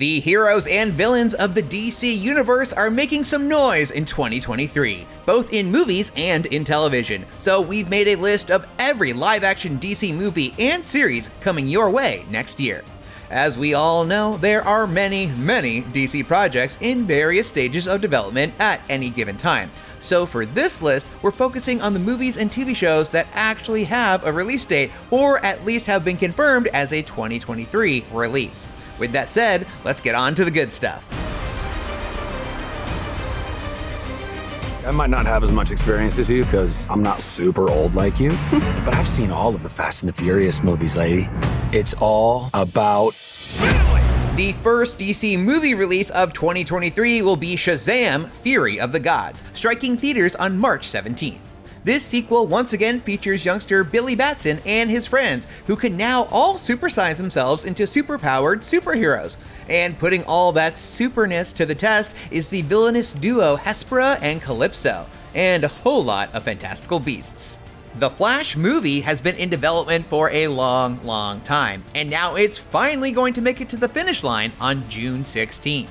The heroes and villains of the DC universe are making some noise in 2023, both in movies and in television. So we've made a list of every live-action DC movie and series coming your way next year. As we all know, there are many DC projects in various stages of development at any given time. So for this list, we're focusing on the movies and TV shows that actually have a release date, or at least have been confirmed as a 2023 release. With that said, let's get on to the good stuff. I might not have as much experience as you because I'm not super old like you, but I've seen all of the Fast and the Furious movies, lady. It's all about family. The first DC movie release of 2023 will be Shazam! Fury of the Gods, striking theaters on March 17th. This sequel once again features youngster Billy Batson and his friends, who can now all supersize themselves into superpowered superheroes. And putting all that superness to the test is the villainous duo Hespera and Calypso, and a whole lot of fantastical beasts. The Flash movie has been in development for a long time, and now it's finally going to make it to the finish line on June 16th.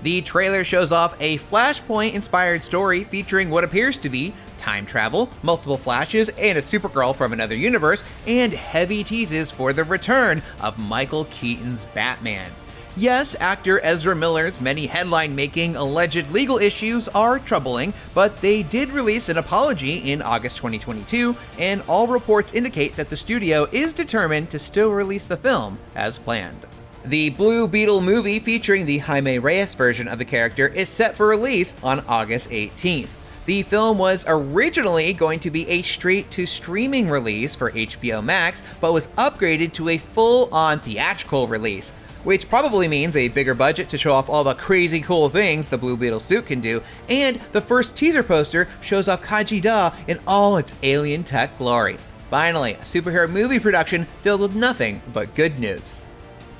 The trailer shows off a Flashpoint-inspired story featuring what appears to be time travel, multiple Flashes, and a Supergirl from another universe, and heavy teases for the return of Michael Keaton's Batman. Yes, actor Ezra Miller's many headline-making alleged legal issues are troubling, but they did release an apology in August 2022, and all reports indicate that the studio is determined to still release the film as planned. The Blue Beetle movie featuring the Jaime Reyes version of the character is set for release on August 18th. The film was originally going to be a straight-to-streaming release for HBO Max, but was upgraded to a full-on theatrical release, which probably means a bigger budget to show off all the crazy cool things the Blue Beetle suit can do, and the first teaser poster shows off Kajida in all its alien tech glory. Finally, a superhero movie production filled with nothing but good news.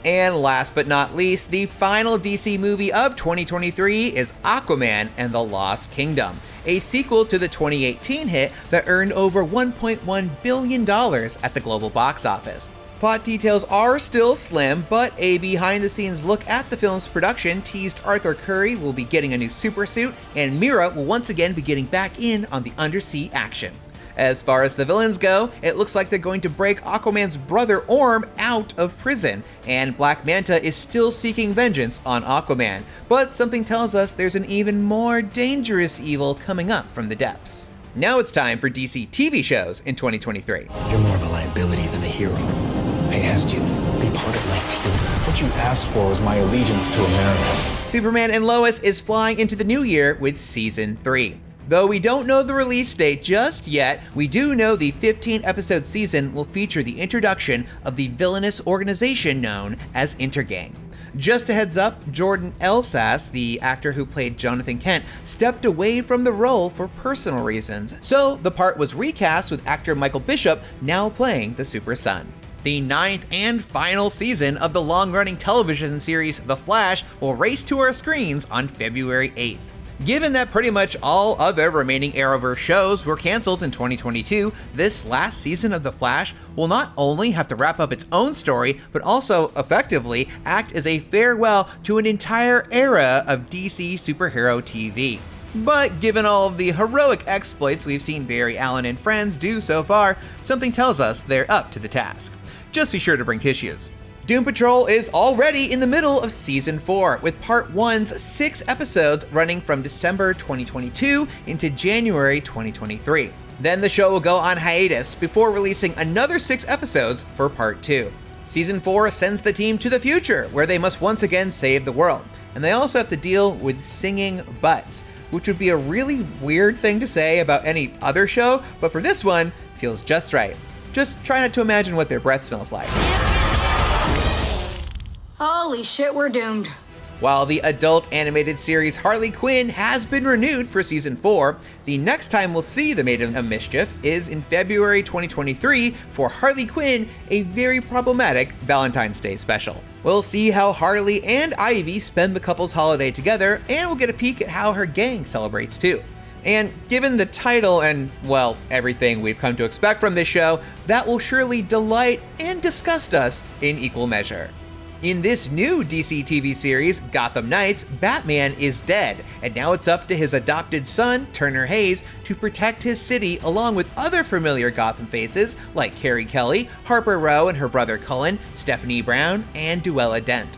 And last but not least, the final DC movie of 2023 is Aquaman and the Lost Kingdom, a sequel to the 2018 hit that earned over $1.1 billion at the global box office. Plot details are still slim, but a behind-the-scenes look at the film's production teased Arthur Curry will be getting a new supersuit, and Mira will once again be getting back in on the undersea action. As far as the villains go, it looks like they're going to break Aquaman's brother Orm out of prison, and Black Manta is still seeking vengeance on Aquaman, but something tells us there's an even more dangerous evil coming up from the depths. Now it's time for DC TV shows in 2023. You're more of a liability than a hero. I asked you to be part of my team. What you asked for was my allegiance to America. Superman and Lois is flying into the new year with Season 3. Though we don't know the release date just yet, we do know the 15-episode season will feature the introduction of the villainous organization known as Intergang. Just a heads up, Jordan Elsass, the actor who played Jonathan Kent, stepped away from the role for personal reasons, so the part was recast with actor Michael Bishop now playing the Super Son. The 9th and final season of the long-running television series The Flash will race to our screens on February 8th. Given that pretty much all other remaining Arrowverse shows were canceled in 2022, this last season of The Flash will not only have to wrap up its own story, but also effectively act as a farewell to an entire era of DC superhero TV. But given all of the heroic exploits we've seen Barry Allen and friends do so far, something tells us they're up to the task. Just be sure to bring tissues. Doom Patrol is already in the middle of Season 4, with Part 1's 6 episodes running from December 2022 into January 2023. Then the show will go on hiatus before releasing another 6 episodes for Part 2. Season 4 sends the team to the future, where they must once again save the world. And they also have to deal with singing butts, which would be a really weird thing to say about any other show, but for this one, feels just right. Just try not to imagine what their breath smells like. Holy shit, we're doomed. While the adult animated series Harley Quinn has been renewed for Season 4, the next time we'll see the Maiden of Mischief is in February 2023 for Harley Quinn, a very problematic Valentine's Day special. We'll see how Harley and Ivy spend the couple's holiday together, and we'll get a peek at how her gang celebrates too. And given the title and, well, everything we've come to expect from this show, that will surely delight and disgust us in equal measure. In this new DC TV series, Gotham Knights, Batman is dead, and now it's up to his adopted son, Turner Hayes, to protect his city along with other familiar Gotham faces like Carrie Kelly, Harper Row and her brother Cullen, Stephanie Brown, and Duella Dent.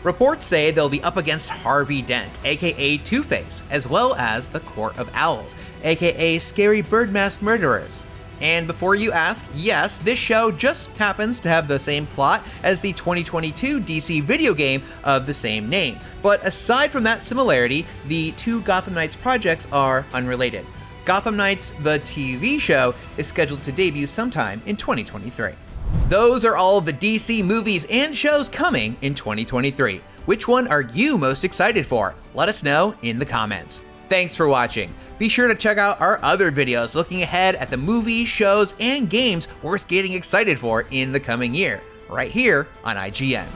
Reports say they'll be up against Harvey Dent, aka Two-Face, as well as the Court of Owls, aka Scary Bird-Masked Murderers. And before you ask, yes, this show just happens to have the same plot as the 2022 DC video game of the same name. But aside from that similarity, the two Gotham Knights projects are unrelated. Gotham Knights, the TV show, is scheduled to debut sometime in 2023. Those are all of the DC movies and shows coming in 2023. Which one are you most excited for? Let us know in the comments. Thanks for watching. Be sure to check out our other videos looking ahead at the movies, shows, and games worth getting excited for in the coming year, right here on IGN.